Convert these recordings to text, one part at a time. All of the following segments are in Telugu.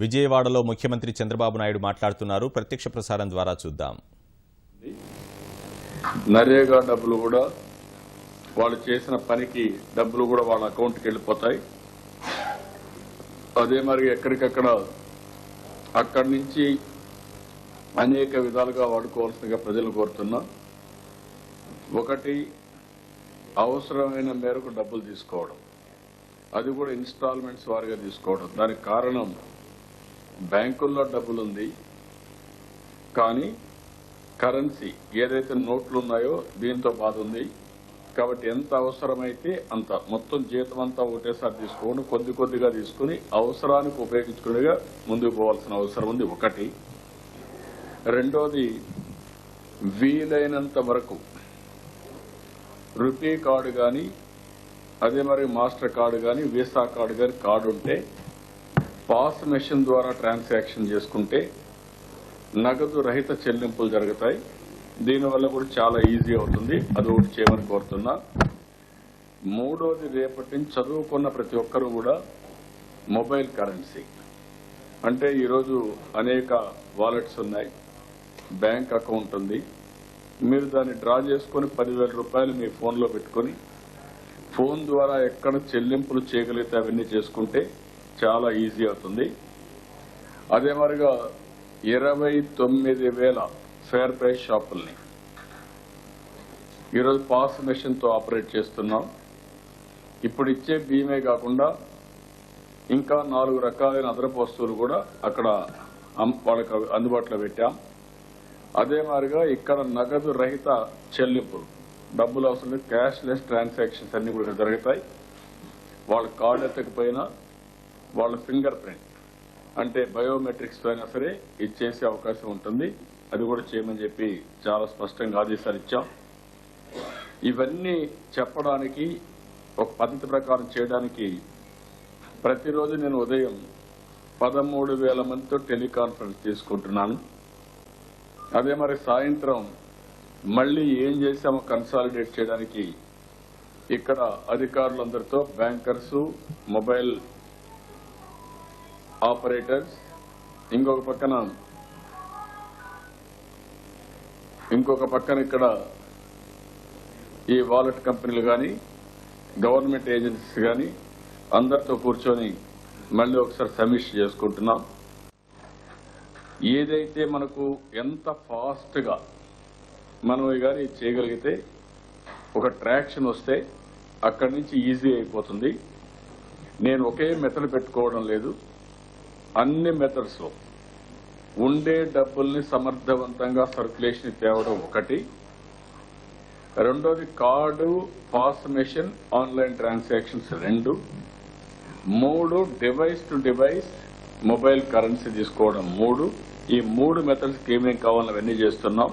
విజయవాడలో ముఖ్యమంత్రి చంద్రబాబు నాయుడు మాట్లాడుతున్నారు. ప్రత్యక్ష ప్రసారం ద్వారా చూద్దాం. నరేగా డబ్బులు కూడా వాళ్ళు చేసిన పనికి డబ్బులు కూడా వాళ్ళ అకౌంట్కి వెళ్ళిపోతాయి. అదే మరి ఎక్కడికక్కడ అక్కడి నుంచి అనేక విధాలుగా వాడుకోవాల్సిందిగా ప్రజలు కోరుతున్నా. ఒకటి, అవసరమైన మేరకు డబ్బులు తీసుకోవడం, అది కూడా ఇన్స్టాల్మెంట్స్ వారిగా తీసుకోవడం. దానికి కారణం బ్యాంకుల్లో డబ్బులుంది కానీ కరెన్సీ ఏదైతే నోట్లు ఉన్నాయో దీంతో బాధ ఉంది. కాబట్టి ఎంత అవసరమైతే అంత, మొత్తం జీతం అంతా ఒకటేసారి తీసుకోండి, కొద్ది కొద్దిగా తీసుకుని అవసరానికి ఉపయోగించుకునేగా ముందుకు పోవాల్సిన అవసరం ఉంది. ఒకటి. రెండోది, వీలైనంత వరకు రూపీ కార్డు కానీ అదే మరి మాస్టర్ కార్డు కానీ వీసా కార్డు కానీ కార్డు ఉంటే పాస్ మెషిన్ ద్వారా ట్రాన్సాక్షన్ చేసుకుంటే నగదు రహిత చెల్లింపులు జరుగుతాయి. దీనివల్ల కూడా చాలా ఈజీ అవుతుంది. అది ఒకటి చేయమని కోరుతున్నా. మూడోది, రేపటి నుంచి చదువుకున్న ప్రతి ఒక్కరూ కూడా మొబైల్ కరెన్సీ అంటే ఈరోజు అనేక వాలెట్స్ ఉన్నాయి, బ్యాంక్ అకౌంట్ ఉంది. మీరు దాన్ని డ్రా చేసుకుని 10,000 రూపాయలు మీ ఫోన్లో పెట్టుకుని ఫోన్ ద్వారా ఎక్కడ చెల్లింపులు చేయగలిగితే అవన్నీ చేసుకుంటే చాలా ఈజీ అవుతుంది. అదే మరిగా 29,000 ఫేర్ ప్రైస్ షాపుల్ని ఈరోజు పాస్ మెషిన్ తో ఆపరేట్ చేస్తున్నాం. ఇప్పుడు ఇచ్చే బియ్యమే కాకుండా ఇంకా 4 రకాలైన అదనపు వస్తువులు కూడా అక్కడ వాళ్ళకి అందుబాటులో పెట్టాం. అదే మాదిరిగా ఇక్కడ నగదు రహిత చెల్లింపులు, డబ్బులు అవసరం లేదు, క్యాష్లెస్ ట్రాన్సాక్షన్స్ అన్ని కూడా జరుగుతాయి. వాళ్ళ కార్డు ఎత్తకపోయినా వాళ్ళ ఫింగర్ ప్రింట్ అంటే బయోమెట్రిక్స్ అయినా సరే ఇది చేసే అవకాశం ఉంటుంది. అది కూడా చేయమని చెప్పి చాలా స్పష్టంగా ఆదేశాలు ఇచ్చాం. ఇవన్నీ చెప్పడానికి ఒక పద్ధతి ప్రకారం చేయడానికి ప్రతిరోజు నేను ఉదయం 13,000 మందితో టెలికాన్ఫరెన్స్ తీసుకుంటున్నాను. అదే మరి సాయంత్రం మళ్లీ ఏం చేశామో కన్సాలిడేట్ చేయడానికి ఇక్కడ అధికారులందరితో, బ్యాంకర్స్, మొబైల్ ఆపరేటర్స్, ఇంకొక పక్కన ఇక్కడ ఈ వాలెట్ కంపెనీలు కానీ గవర్నమెంట్ ఏజెన్సీస్ కానీ అందరితో కూర్చొని మళ్ళీ ఒకసారి సమీక్ష చేసుకుంటున్నాం. ఏదైతే మనకు ఎంత ఫాస్ట్ గా మనం కానీ చేయగలిగితే ఒక ట్రాక్షన్ వస్తే అక్కడి నుంచి ఈజీ అయిపోతుంది. నేను ఒకే మెథడ్ పెట్టుకోవడం లేదు, అన్ని మెథడ్స్ లో ఉండే డబ్బుల్ని సమర్థవంతంగా సర్క్యులేషన్ తేవడం ఒకటి. రెండోది, card, pass machine, online transactions 2. 3, device to device mobile currency తీసుకోవడం 3. ఈ 3 మెథడ్స్కి ఏమేమి కావాలని అవన్నీ చేస్తున్నాం.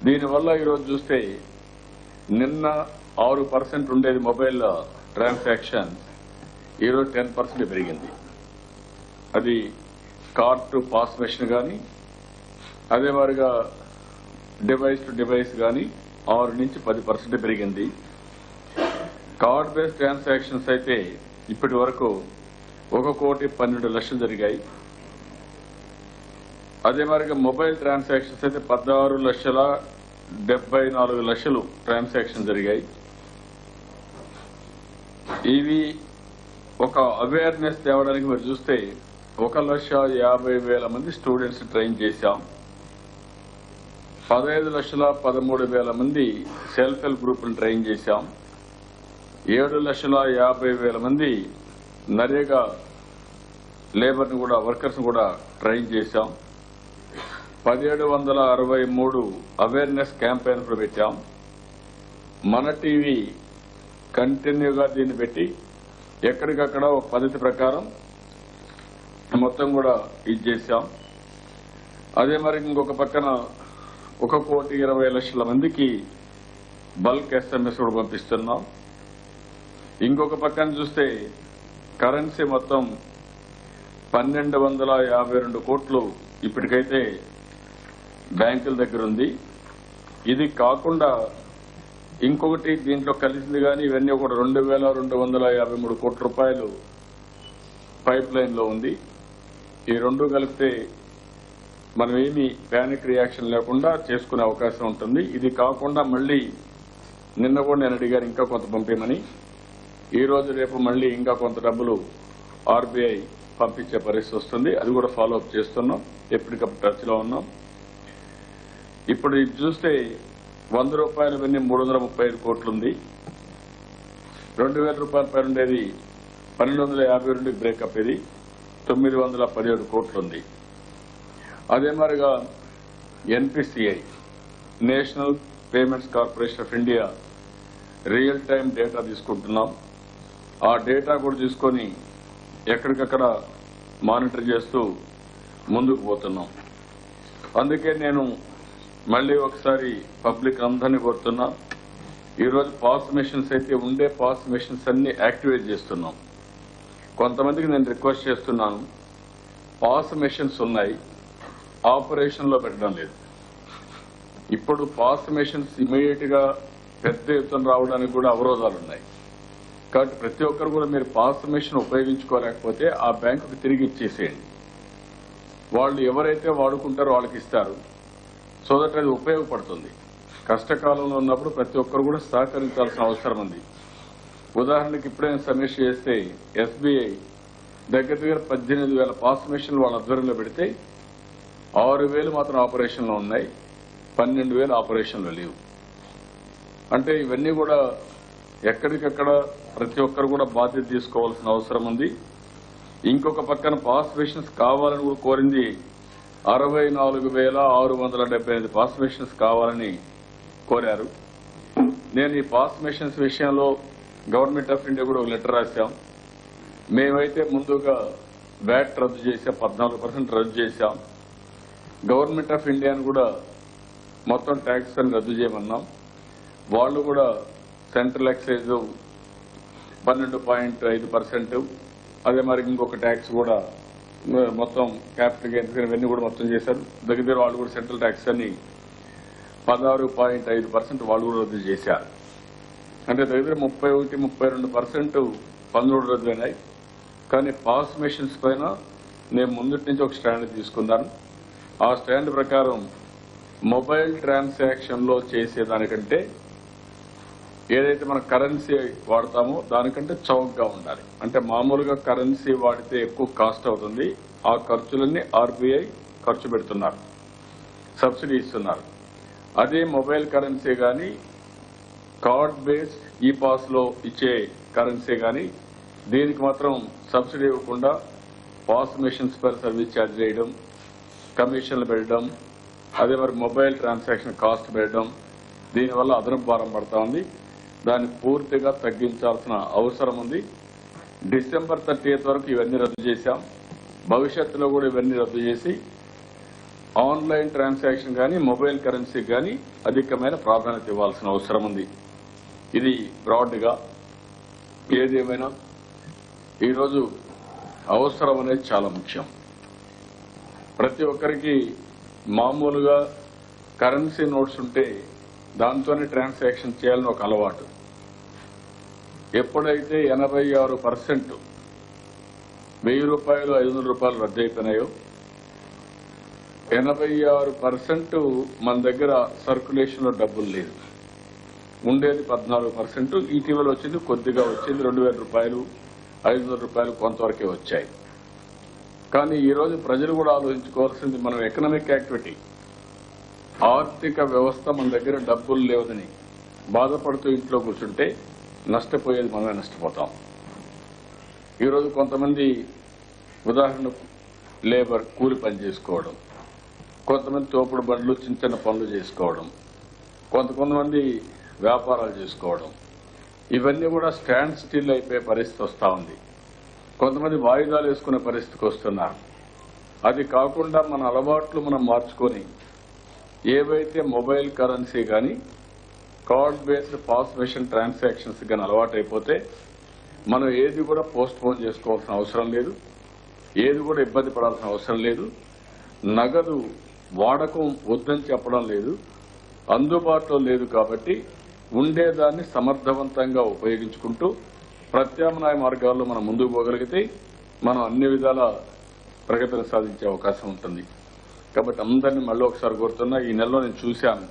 దీనివల్ల ఈరోజు చూస్తే నిన్న 6% ఉండేది మొబైల్ ట్రాన్సాక్షన్, ఈరోజు 10% పెరిగింది. అది కార్డ్ టు పాస్ మెషిన్ కానీ అదే మాదిరిగా డివైస్ టు డివైస్ కానీ 6 నుంచి 10% పెరిగింది. కార్డ్ బేస్డ్ ట్రాన్సాక్షన్స్ అయితే ఇప్పటి వరకు 1,12,00,000 జరిగాయి. అదే మాదిరిగా మొబైల్ ట్రాన్సాక్షన్స్ అయితే 16,74,00,000 ట్రాన్సాక్షన్ జరిగాయి. ఇవి ఒక అవేర్నెస్ తేవడానికి మీరు చూస్తే 1,50,000 మంది స్టూడెంట్స్ ట్రైన్ చేశాం. 15,13,000 మంది సెల్ఫ్ హెల్ప్ గ్రూపులు ట్రైన్ చేశాం. 7,50,000 మంది నరేగా లేబర్ని కూడా, వర్కర్స్ కూడా ట్రైన్ చేశాం. 1,763 అవేర్నెస్ క్యాంపెయిన్ కూడా పెట్టాం. మన టీవీ కంటిన్యూగా దీన్ని పెట్టి ఎక్కడికక్కడ ఒక పద్ధతి ప్రకారం మొత్తం కూడా ఇది చేశాం. అదే మరి ఇంకొక పక్కన 1,20,00,000 మందికి బల్క్ SMS కూడా పంపిస్తున్నాం. ఇంకొక పక్కన చూస్తే కరెన్సీ మొత్తం 1,252 కోట్లు ఇప్పటికైతే బ్యాంకుల దగ్గర ఉంది. ఇది కాకుండా ఇంకొకటి దీంట్లో కలిసింది కానీ ఇవన్నీ కూడా 2,253 కోట్ల రూపాయలు పైప్ లైన్ లో ఉంది. ఈ రెండు కలిపితే మనం ఏమి ప్యానిక్ రియాక్షన్ లేకుండా చేసుకునే అవకాశం ఉంటుంది. ఇది కాకుండా మళ్లీ నిన్న కూడా నేను అడిగాను ఇంకా కొంత పంపేమని. ఈ రోజు రేపు మళ్లీ ఇంకా కొంత డబ్బులు ఆర్బీఐ పంపించే పరిస్థితి వస్తుంది. అది కూడా ఫాలో అప్ చేస్తున్నాం, ఎప్పటికప్పుడు టచ్ లో ఉన్నాం. ఇప్పుడు ఇది చూస్తే 100 రూపాయలు వెన్ని 335 కోట్లు ఉంది. 2000 రూపాయల పైన ఉండేది 1252 బ్రేకప్, ఇది 917 కోట్లు ఉంది. అదే మరిగా NPCI national payments corporation of India real time data తీసుకుంటున్నాం. ఆ డేటా కూడా తీసుకొని ఎక్కడికక్కడ మానిటర్ చేస్తూ ముందుకు పోతున్నాం. అందుకే నేను మళ్లీ ఒకసారి పబ్లిక్ అందరినీ కోరుతున్నా, ఈరోజు పాస్ మిషన్స్ అయితే ఉండే పాస్ మిషన్స్ అన్ని యాక్టివేట్ చేస్తున్నాం. కొంతమందికి నేను రిక్వెస్ట్ చేస్తున్నాను, పాస్ మిషన్స్ ఉన్నాయి, ఆపరేషన్ లో పెట్టడం లేదు. ఇప్పుడు పాస్ మిషన్స్ ఇమీడియట్ గా పెద్ద ఎత్తున రావడానికి కూడా అవరోధాలు ఉన్నాయి. కాబట్టి ప్రతి ఒక్కరు కూడా మీరు పాస్ మిషన్ ఉపయోగించుకోలేకపోతే ఆ బ్యాంకుకు తిరిగి ఇచ్చేసేయండి. వాళ్ళు ఎవరైతే వాడుకుంటారో వాళ్ళకి ఇస్తారు. సో దట్ అది ఉపయోగపడుతుంది. కష్టకాలంలో ఉన్నప్పుడు ప్రతి ఒక్కరు కూడా సహకరించాల్సిన అవసరం ఉంది. ఉదాహరణకి ఇప్పుడైనా సమీక్ష చేస్తే ఎస్బీఐ దగ్గర 18,000 పాస్ మిషన్లు వాళ్ళ ఆధ్వర్యంలో పెడితే 6,000 మాత్రం ఆపరేషన్లో ఉన్నాయి, 12,000 ఆపరేషన్లో లేవు. అంటే ఇవన్నీ కూడా ఎక్కడికక్కడ ప్రతి ఒక్కరు కూడా బాధ్యత తీసుకోవాల్సిన అవసరం ఉంది. ఇంకొక పక్కన పాస్ మిషన్స్ కావాలని కూడా కోరింది 64,675 పాస్ మిషన్స్ కావాలని కోరారు. నేను ఈ పాస్ మిషన్స్ విషయంలో గవర్నమెంట్ ఆఫ్ ఇండియా కూడా ఒక లెటర్ రాశాం. మేమైతే ముందుగా వ్యాట్ రద్దు చేశాం, 14% రద్దు చేశాం. గవర్నమెంట్ ఆఫ్ ఇండియాను కూడా మొత్తం ట్యాక్స్ అని రద్దు చేయమన్నాం. వాళ్ళు కూడా సెంట్రల్ ఎక్సైజ్ 12.5%, అదే మరి ఇంకొక ట్యాక్స్ కూడా మొత్తం క్యాపిటల్ గెయిన్స్ ఇవన్నీ కూడా మొత్తం చేశారు. దగ్గర వాళ్ళు కూడా సెంట్రల్ ట్యాక్స్ అని 16.5% వాళ్ళు కూడా రద్దు చేశారు. అంటే దగ్గర 31-32% పన్నులు రద్దు అయినాయి. కానీ పాస్ మిషన్స్ పైన నేను ముందటి నుంచి ఒక స్టాండ్ తీసుకున్నాను. ఆ స్టాండ్ ప్రకారం మొబైల్ ట్రాన్సాక్షన్ లో చేసేదానికంటే ఏదైతే మన కరెన్సీ వాడతామో దానికంటే చౌకగా ఉండాలి. అంటే మామూలుగా కరెన్సీ వాడితే ఎక్కువ కాస్ట్ అవుతుంది. ఆ ఖర్చులన్నీ ఆర్బీఐ ఖర్చు పెడుతున్నారు, సబ్సిడీ ఇస్తున్నారు. అదే మొబైల్ కరెన్సీ కానీ కార్డ్ బేస్డ్ ఈ పాస్ లో ఇచ్చే కరెన్సీ కానీ దీనికి మాత్రం సబ్సిడీ ఇవ్వకుండా పాస్ మిషన్స్ పై సర్వీస్ ఛార్జ్ చేయడం, కమిషన్లు పెట్టడం, అదే మరి మొబైల్ ట్రాన్సాక్షన్ కాస్ట్ పెట్టడం, దీనివల్ల అదనపు భారం పడతా ఉంది. దాన్ని పూర్తిగా తగ్గించాల్సిన అవసరం ఉంది. డిసెంబర్ 30 వరకు ఇవన్నీ రద్దు చేశాం. భవిష్యత్తులో కూడా ఇవన్నీ రద్దు చేసి ఆన్లైన్ ట్రాన్సాక్షన్ కానీ మొబైల్ కరెన్సీ కానీ అధికమైన ప్రాధాన్యత ఇవ్వాల్సిన అవసరం ఉంది. ఇది బ్రాడ్ గా. ఏదేమైనా ఈరోజు అవసరం అనేది చాలా ముఖ్యం. ప్రతి ఒక్కరికి మామూలుగా కరెన్సీ నోట్స్ ఉంటే దాంతోనే ట్రాన్సాక్షన్ చేయాలని ఒక అలవాటు. ఎప్పుడైతే 86% 1000 రూపాయలు 500 రూపాయలు రద్దు అయిపోయినాయో 86% మన దగ్గర సర్క్యులేషన్ లో డబ్బులు లేదు. ఉండేది 14%. ఇటీవల వచ్చింది, కొద్దిగా వచ్చింది, 2000 రూపాయలు 500 రూపాయలు కొంతవరకే వచ్చాయి. కానీ ఈ రోజు ప్రజలు కూడా ఆలోచించుకోవాల్సింది, మనం ఎకనామిక్ యాక్టివిటీ ఆర్థిక వ్యవస్థ మన దగ్గర డబ్బులు లేవదని బాధపడుతూ ఇంట్లో కూర్చుంటే నష్టపోయేది మనమే నష్టపోతాం. ఈరోజు కొంతమంది ఉదాహరణకు లేబర్ కూలి పని చేసుకోవడం, కొంతమంది తోపుడు బండ్లు చిన్న చిన్న పనులు చేసుకోవడం, కొంతమంది వ్యాపారాలు చేసుకోవడం, ఇవన్నీ కూడా స్టాండ్ స్టిల్ అయిపోయే పరిస్థితి వస్తూ ఉంది. కొంతమంది వాయిదాలు వేసుకునే పరిస్థితికి వస్తున్నారు. అది కాకుండా మన అలవాట్లు మనం మార్చుకొని ఏవైతే మొబైల్ కరెన్సీ కానీ card based POS machine transactions కానీ అలవాటు అయిపోతే మనం ఏది కూడా పోస్ట్ పోన్ చేసుకోవాల్సిన అవసరం లేదు, ఏది కూడా ఇబ్బంది పడాల్సిన అవసరం లేదు. నగదు వాడకం వద్దని చెప్పడం లేదు, అందుబాటులో లేదు. కాబట్టి ఉండేదాన్ని సమర్థవంతంగా ఉపయోగించుకుంటూ ప్రత్యామ్నాయ మార్గాల్లో మనం ముందుకు పోగలిగితే మనం అన్ని విధాల ప్రగతిని సాధించే అవకాశం ఉంటుంది. కాబట్టి అందరినీ మళ్ళీ ఒకసారి కోరుతున్నా. ఈ నెలలో నేను చూశాను,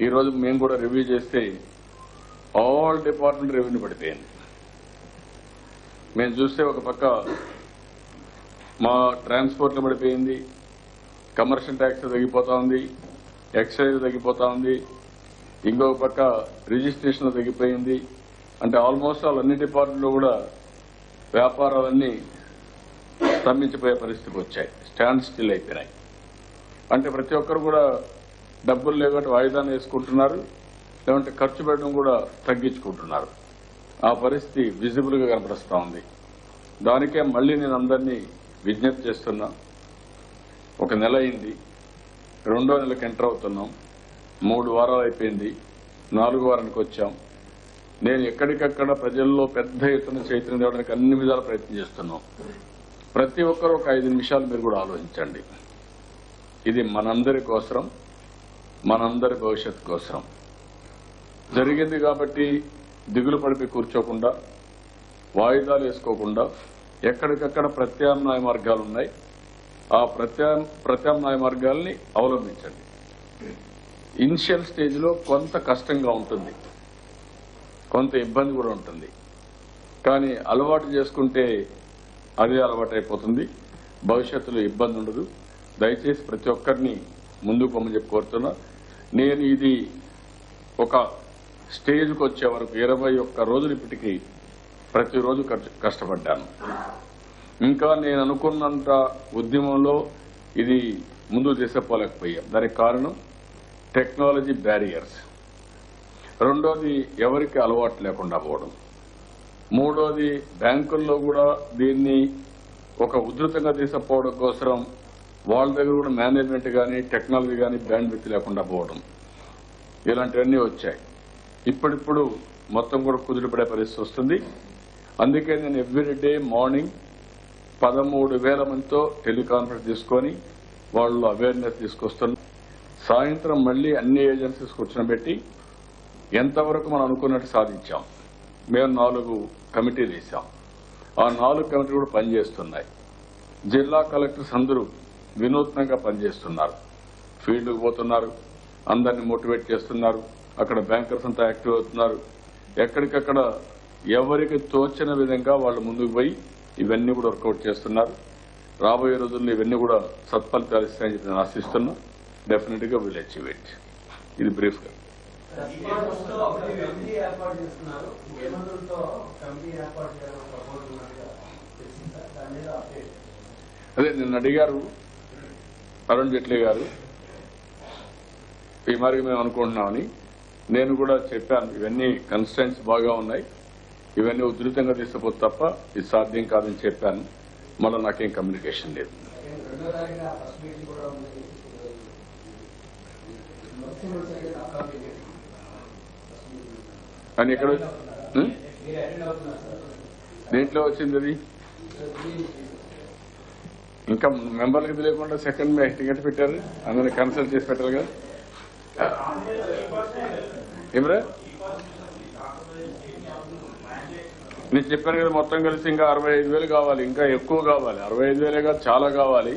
ఈ రోజు మేము కూడా రివ్యూ చేస్తే ఆల్ డిపార్ట్మెంట్ రెవెన్యూ పడిపోయింది. మేము చూస్తే ఒక పక్క మా ట్రాన్స్పోర్ట్లో పడిపోయింది, కమర్షియల్ ట్యాక్స్ తగ్గిపోతా ఉంది, ఎక్సైజ్ తగ్గిపోతా ఉంది, ఇంకొక పక్క రిజిస్ట్రేషన్ తగ్గిపోయింది. అంటే ఆల్మోస్ట్ అన్ని డిపార్ట్మెంట్లో కూడా వ్యాపారాలన్నీ స్తంభించిపోయే పరిస్థితికి వచ్చాయి, స్టాండ్ స్టిల్ అయిపోయినాయి. అంటే ప్రతి ఒక్కరు కూడా డబ్బులు లేకపోతే వాయిదాన్ని వేసుకుంటున్నారు, లేదంటే ఖర్చు పెట్టడం కూడా తగ్గించుకుంటున్నారు. ఆ పరిస్థితి విజిబుల్ గా కనపడుస్తూ ఉంది. దానికే మళ్లీ నేను అందరినీ విజ్ఞప్తి చేస్తున్నా. ఒక నెల అయింది, 2వ నెలకు ఎంటర్ అవుతున్నాం, 3 వారాలు అయిపోయింది, 4వ వారానికి వచ్చాం. నేను ఎక్కడికక్కడ ప్రజల్లో పెద్ద ఎత్తున చైతన్యం తేవడానికి అన్ని విధాల ప్రయత్నం చేస్తున్నాం. ప్రతి ఒక్కరూ ఒక 5 నిమిషాలు మీరు కూడా ఆలోచించండి. ఇది మనందరి కోసం, మనందరి భవిష్యత్తు కోసం జరిగింది. కాబట్టి దిగులు పడిపి కూర్చోకుండా, వాయిదాలు వేసుకోకుండా ఎక్కడికక్కడ ప్రత్యామ్నాయ మార్గాలు ఉన్నాయి, ఆ ప్రత్యామ్నాయ మార్గాల్ని అవలంబించండి. ఇనిషియల్ స్టేజ్ లో కొంత కష్టంగా ఉంటుంది, కొంత ఇబ్బంది కూడా ఉంటుంది. కానీ అలవాటు చేసుకుంటే అదే అలవాటు అయిపోతుంది, భవిష్యత్తులో ఇబ్బంది ఉండదు. దయచేసి ప్రతి ఒక్కరిని ముందుకు పొమ్మని చెప్పి కోరుతున్నా. నేను ఇది ఒక స్టేజ్కి వచ్చే వరకు 21 రోజులు ఇప్పటికీ ప్రతిరోజు కష్టపడ్డాను. ఇంకా నేను అనుకున్నంత ఉద్యమంలో ఇది ముందుకు తీసుకుపోలేకపోయాం. దానికి కారణం టెక్నాలజీ బ్యారియర్స్, రెండోది ఎవరికి అలవాటు లేకుండా పోవడం, మూడోది బ్యాంకుల్లో కూడా దీన్ని ఒక ఉధృతంగా తీసుకుపోవడం కోసం వాళ్ళ దగ్గర కూడా మేనేజ్మెంట్ కానీ టెక్నాలజీ కానీ బ్యాండ్ విత్ లేకుండా పోవడం, ఇలాంటివన్నీ వచ్చాయి. ఇప్పుడిప్పుడు మొత్తం కూడా కుదిరిపడే పరిస్థితి వస్తుంది. అందుకే నేను ఎవ్రీడే మార్నింగ్ 13,000 మందితో టెలికాన్ఫరెన్స్ తీసుకొని వాళ్ళు అవేర్నెస్ తీసుకొస్తున్నాం. సాయంత్రం మళ్లీ అన్ని ఏజెన్సీస్ కూర్చోబెట్టి ఎంతవరకు మనం అనుకున్నట్టు సాధించాం. మేము 4 కమిటీలు వేసాం, ఆ 4 కమిటీలు కూడా పనిచేస్తున్నాయి. జిల్లా కలెక్టర్స్ అందరూ వినూత్నంగా పనిచేస్తున్నారు, ఫీల్డ్కు పోతున్నారు, అందరినీ మోటివేట్ చేస్తున్నారు. అక్కడ బ్యాంకర్స్ అంతా యాక్టివ్ అవుతున్నారు. ఎక్కడికక్కడ ఎవరికి తోచిన విధంగా వాళ్ళు ముందుకు పోయి ఇవన్నీ కూడా వర్కౌట్ చేస్తున్నారు. రాబోయే రోజుల్లో ఇవన్నీ కూడా సత్ఫలితాలు ఇస్తాయని చెప్పి నేను ఆశిస్తున్నా. డెఫినెట్ గా విల్ అచీవ్ ఇట్. ఇది బ్రీఫ్ గా. అదే నిన్న అడిగారు అరుణ్ జైట్లీ గారు, ఈ మార్గం మేము అనుకుంటున్నామని. నేను కూడా చెప్పాను, ఇవన్నీ కన్స్టెంట్స్ బాగా ఉన్నాయి, ఇవన్నీ ఉధృతంగా తీసుకుపోతే తప్ప ఇది సాధ్యం కాదని చెప్పాను. మళ్ళీ నాకేం కమ్యూనికేషన్ లేదు. అని ఎక్కడ దేంట్లో వచ్చింది అది? ఇంకా మెంబర్లకు తెలియకుండా సెకండ్ టికెట్ పెట్టారు, అందరినీ కన్సల్ట్ చేసి పెట్టారు కదా. ఏమరా నేను చెప్పాను కదా, మొత్తం కలిసి ఇంకా 65,000 కావాలి, ఇంకా ఎక్కువ కావాలి. 65,000 కాదు, చాలా కావాలి.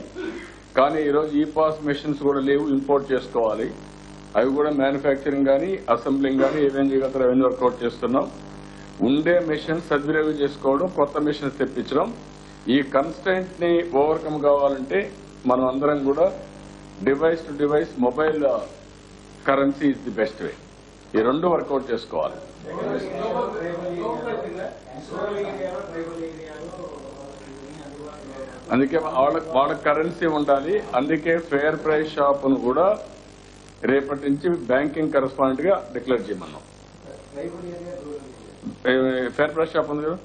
కానీ ఈరోజు ఈ పాస్ మెషిన్స్ కూడా లేవు, ఇంపోర్ట్ చేసుకోవాలి. అవి కూడా మ్యానుఫ్యాక్చరింగ్ కానీ అసెంబ్లింగ్ కానీ ఏమేం చేయగలుగుతారో అవన్నీ వర్కౌట్ చేస్తున్నాం. ఉండే మెషిన్స్ సద్వినియోగం చేసుకోవడం, కొత్త మెషిన్స్ తెప్పించడం. ఈ కన్స్టెంట్ ని ఓవర్కమ్ కావాలంటే మనం అందరం కూడా device to device mobile currency is the best way. ఈ 2 వర్కౌట్ చేసుకోవాలి. అందుకే వాళ్ళ కరెన్సీ ఉండాలి. అందుకే ఫెయిర్ ప్రైస్ షాప్ ను కూడా రేపటి నుంచి బ్యాంకింగ్ కరెస్పాండెంట్ గా డిక్లేర్ చేయమన్నాం. ఫెయిర్ ప్రైస్ షాప్ ఉంది కదా,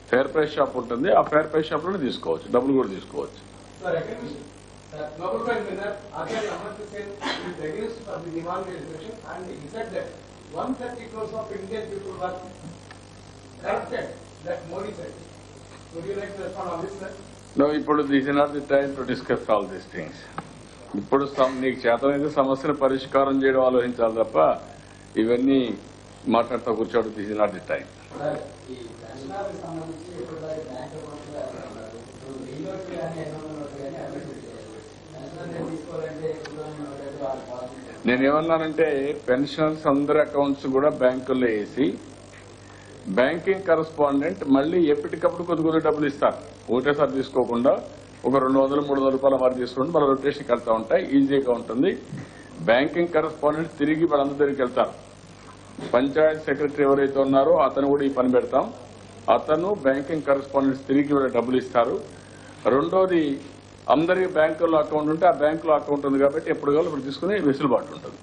ఫెయిర్ ప్రైస్ షాప్ ఉంటుంది. ఆ ఫెయిర్ ప్రైస్ షాప్ లో తీసుకోవచ్చు, డబ్బులు కూడా తీసుకోవచ్చు. Global Prime Minister Ajay Amartya Sen is against for the demonetization, and he said that 130 crores of Indian people were corrupted. That Modi said. Would you like to respond on this, sir? No, ఇప్పుడు this is not the time to discuss all these things. ఇప్పుడు నీకు చేతనైతే సమస్యను పరిష్కారం చేయడం ఆలోచించాలి తప్ప ఇవన్నీ మాట్లాడుతూ కూర్చోవడం this is not the time. ఈ దర్శనాలకు సంబంధించి ఇప్పుడు బ్యాంక్ నేనేమన్నానంటే పెన్షనర్స్ అందరి అకౌంట్స్ కూడా బ్యాంకుల్లో వేసి బ్యాంకింగ్ కరెస్పాండెంట్ మళ్ళీ ఎప్పటికప్పుడు కొద్ది డబ్బులు ఇస్తారు. ఒకటేసారి తీసుకోకుండా ఒక 200-300 రూపాయల వారు తీసుకుంటే మళ్ళీ రొటేషన్కి వెళ్తా ఉంటాయి, ఈజీగా ఉంటుంది. బ్యాంకింగ్ కరెస్పాండెంట్ తిరిగి వాళ్ళందరి దగ్గరికి వెళ్తారు. పంచాయత్ సెక్రటరీ ఎవరైతే ఉన్నారో అతను కూడా ఈ పని పెడతాం. అతను బ్యాంకింగ్ కరెస్పాండెంట్స్ తిరిగి వాళ్ళ డబ్బులు ఇస్తారు. రెండోది, అందరికి బ్యాంకుల్లో అకౌంట్ ఉంటే ఆ బ్యాంకులో అకౌంట్ ఉంది కాబట్టి ఎప్పుడు కావాలి ఇప్పుడు తీసుకునే వెసులుబాటు ఉంటుంది.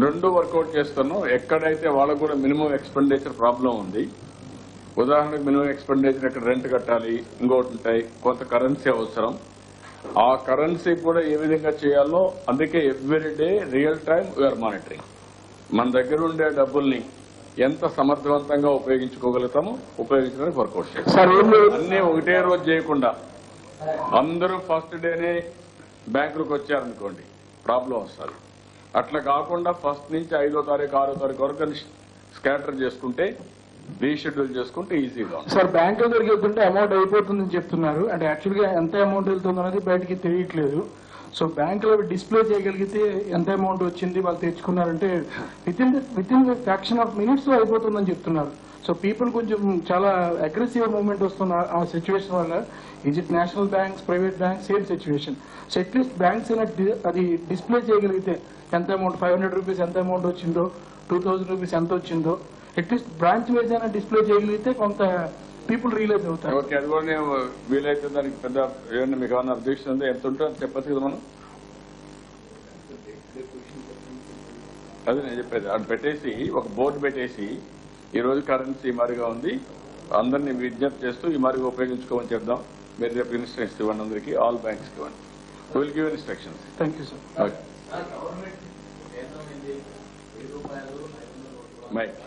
రెండు వర్కౌట్ చేస్తున్నాం. ఎక్కడైతే వాళ్ళకు కూడా మినిమం ఎక్స్పెండిచర్ ప్రాబ్లం ఉంది, ఉదాహరణకు మినిమం ఎక్స్పెండిచర్ ఎక్కడ రెంట్ కట్టాలి, ఇంకోటి ఉంటాయి, కొంత కరెన్సీ అవసరం. ఆ కరెన్సీ కూడా ఏ విధంగా చేయాలో అందుకే everyday real time we are monitoring. మన దగ్గర ఉండే డబ్బుల్ని ఎంత సమర్థవంతంగా ఉపయోగించుకోగలుగుతామో ఉపయోగించడానికి వర్కౌట్ చేస్తాం. అన్నీ ఒకటే రోజు చేయకుండా అందరూ ఫస్ట్ డేనే బ్యాంకులకు వచ్చారనుకోండి ప్రాబ్లం వస్తుంది. అట్లా కాకుండా ఫస్ట్ నుంచి 5వ తారీఖు 6వ తారీఖు వరకు స్కాటర్ చేసుకుంటే, రీషెడ్యూల్ చేసుకుంటే ఈజీగా ఉంటుంది. సార్, బ్యాంకుల దగ్గరికి వెళ్తుంటే అమౌంట్ అయిపోతుందని చెప్తున్నారు. అంటే యాక్చువల్గా ఎంత అమౌంట్ వెళ్తుంది అనేది బయటికి తెలియట్లేదు. సో బ్యాంకులో డిస్ప్లే చేయగలిగితే ఎంత అమౌంట్ వచ్చింది వాళ్ళు తెచ్చుకున్నారంటే within fraction of minutes లో అయిపోతుందని చెప్తున్నారు. సో పీపుల్ కొంచెం చాలా అగ్రెసివ్ మూవ్మెంట్ వస్తున్న ఆ సిచ్యువేషన్ వల్ల is it national banks, private banks, same situation. So at least banks అది డిస్ప్లే చేయగలిగితే ఎంత అమౌంట్, 500 రూపీస్ ఎంత అమౌంట్ వచ్చిందో, 2000 రూపీస్ ఎంత వచ్చిందో అట్లీస్ట్ బ్రాంచ్ వైజ్ అయినా డిస్ప్లే చేయగలిగితే కొంత పీపుల్ రియలైజ్ అవుతారు. ఓకే, అది కూడా నేను వీలైతే దానికి పెద్ద ఏమన్నా మీకు ఏమన్నా అధ్యక్షత ఉందో ఎంత ఉంటుందో చెప్పచ్చు కదా మనం. అది నేను చెప్పేది, అది పెట్టేసి ఒక బోర్డు పెట్టేసి ఈ రోజు కరెన్సీ ఈ మాదిరిగా ఉంది, అందరినీ విజ్ఞప్తి చేస్తూ ఈ మాదిరిగా ఉపయోగించుకోమని చెప్దాం. మీరు రేపు ఇన్స్ట్రక్షన్స్ ఇవ్వండి అందరికీ, ఆల్ బ్యాంక్స్కి ఇవ్వండి. Will give instructions. Thank you sir. Okay mike.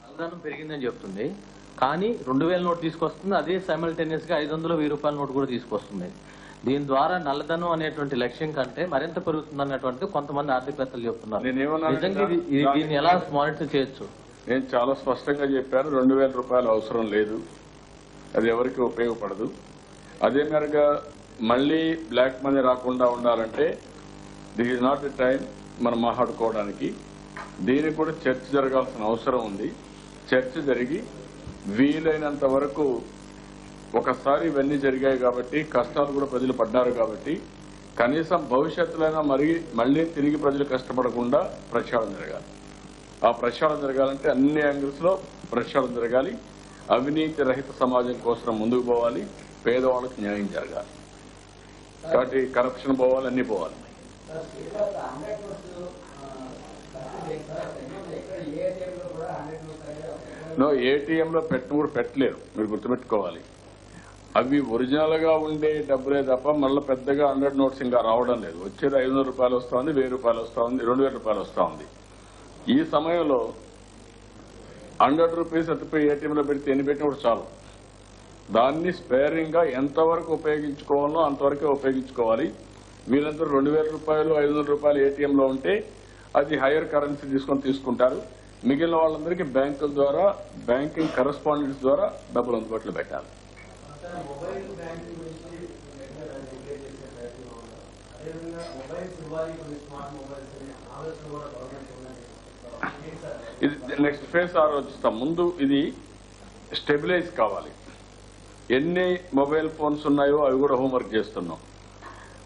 నల్లధనం పెరిగిందని చెప్తుంది, కానీ 2000 నోట్ తీసుకొస్తుంది. అదే సైమల్టేనియస్ గా 500, 1000 రూపాయల నోట్ కూడా తీసుకొస్తుంది. దీని ద్వారా నల్లధనం అనేటువంటి లక్ష్యం కంటే మరింత పెరుగుతుంది అన్నటువంటి కొంతమంది ఆర్థికవేత్తలు చెప్తున్నారు. నిజంగా దీన్ని ఎలా మానిటర్ చేయొచ్చు? నేను చాలా స్పష్టంగా చెప్పాను, 2000 రూపాయలు అవసరం లేదు, అది ఎవరికి ఉపయోగపడదు. అదే మేరగా మళ్లీ బ్లాక్ మనీ రాకుండా ఉండాలంటే this is not the time మనం మాట్లాడుకోవడానికి. దీనికి కూడా చర్చ జరగాల్సిన అవసరం ఉంది. చర్చ జరిగి వీలైనంత వరకు, ఒకసారి ఇవన్నీ జరిగాయి కాబట్టి కష్టాలు కూడా ప్రజలు పడ్డారు కాబట్టి కనీసం భవిష్యత్తులైనా మళ్లీ తిరిగి ప్రజలు కష్టపడకుండా ప్రక్షాళన జరగాలి. ఆ ప్రక్షాళన జరగాలంటే అన్ని యాంగిల్స్ లో ప్రక్షాళన జరగాలి. అవినీతి రహిత సమాజం కోసం ముందుకు పోవాలి, పేదవాళ్ళకి న్యాయం జరగాలి. కాబట్టి కరప్షన్ పోవాలి, అన్ని పోవాలి. ఏటీఎంలో కూడా పెట్టలేరు, మీరు గుర్తుపెట్టుకోవాలి. అవి ఒరిజినల్ గా ఉండే డబ్బులే తప్ప మళ్ళీ పెద్దగా 100 నోట్స్ ఇంకా రావడం లేదు. వచ్చేది 500 రూపాయలు వస్తా ఉంది, 1000 రూపాయలు వస్తా ఉంది, 2000 రూపాయలు వస్తా ఉంది. ఈ సమయంలో 100 రూపీస్ ఎత్తిపోయి ఏటీఎంలో పెడితే ఎన్ని పెట్టినప్పుడు చాలు. దాన్ని స్పేరింగ్ గా ఎంతవరకు ఉపయోగించుకోవాలో అంతవరకే ఉపయోగించుకోవాలి. వీళ్ళందరూ 2000 రూపాయలు, 500 రూపాయలు ఏటీఎంలో ఉంటే అది హైయర్ కరెన్సీ తీసుకుంటారు. మిగిలిన వాళ్ళందరికీ బ్యాంకుల ద్వారా, బ్యాంకింగ్ కరెస్పాండెంట్స్ ద్వారా డబ్బులు అందుబాటులో పెట్టాలి. ఇది నెక్స్ట్ ఫేజ్ ఆలోచిస్తాం. ముందు ఇది స్టెబిలైజ్ కావాలి. ఎన్ని మొబైల్ ఫోన్స్ ఉన్నాయో అవి కూడా హోంవర్క్ చేస్తున్నాం.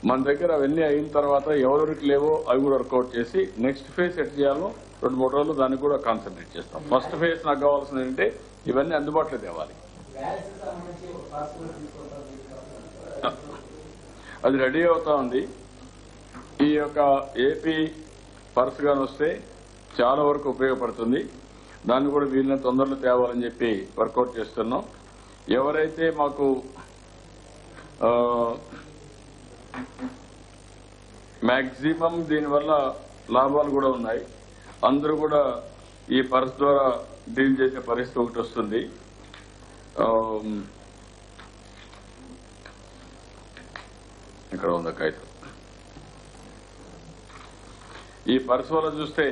మన దగ్గర అవన్నీ అయిన తర్వాత ఎవరెవరికి లేవో అవి కూడా వర్కౌట్ చేసి నెక్స్ట్ ఫేజ్ సెట్ చేయాలో 2-3 రోజులు దానికి కూడా కాన్సన్ట్రేట్ చేస్తాం. ఫస్ట్ ఫేజ్ నాకు కావాల్సింది ఏంటంటే ఇవన్నీ అందుబాటులో తేవాలి. అది రెడీ అవుతా ఉంది. ఈ యొక్క ఏపీ పర్స్ గాని వస్తే చాలా వరకు ఉపయోగపడుతుంది. దాన్ని కూడా వీళ్ళని తొందరలో తేవాలని చెప్పి వర్కౌట్ చేస్తున్నాం. ఎవరైతే మాకు మ్యాక్సిమం దీనివల్ల లాభాలు కూడా ఉన్నాయి, అందరూ కూడా ఈ పర్స్ ద్వారా డీల్ చేసే పరిస్థితి ఒకటి వస్తుంది. ఇక్కడ ఉంది కాగితం. ఈ పర్స్ వల్ల చూస్తే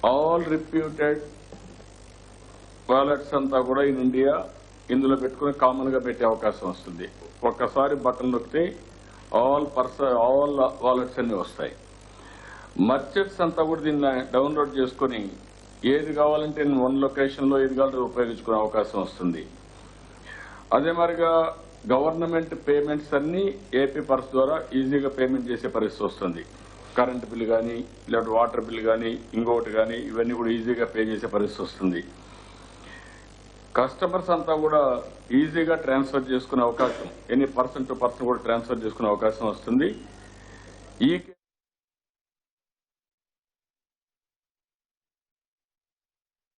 ఆల్ రిప్యూటెడ్ వాలెట్స్ అంతా కూడా ఇన్ ఇండియా ఇందులో పెట్టుకుని కామన్ గా పెట్టే అవకాశం వస్తుంది. ఒక్కసారి బటన్ నొక్కితే ఆల్ వాలెట్స్ అన్ని వస్తాయి. మర్చెంట్స్ అంతా కూడా దీన్ని డౌన్లోడ్ చేసుకుని ఏది కావాలంటే వన్ లొకేషన్ లో ఏది కావాలంటే ఉపయోగించుకునే అవకాశం వస్తుంది. అదే మరిగా గవర్నమెంట్ పేమెంట్స్ అన్ని ఏపీ పర్స్ ద్వారా ఈజీగా పేమెంట్ చేసే పరిస్థితి వస్తుంది. కరెంట్ బిల్ కానీ లేకపోతే వాటర్ బిల్ కానీ ఇంకొకటి కానీ ఇవన్నీ కూడా ఈజీగా పే చేసే పరిస్థితి వస్తుంది. కస్టమర్స్ అంతా కూడా ఈజీగా ట్రాన్స్ఫర్ చేసుకునే అవకాశం, ఎనీ పర్సన్ టు పర్సన్ కూడా ట్రాన్స్ఫర్ చేసుకునే అవకాశం వస్తుంది. ఈ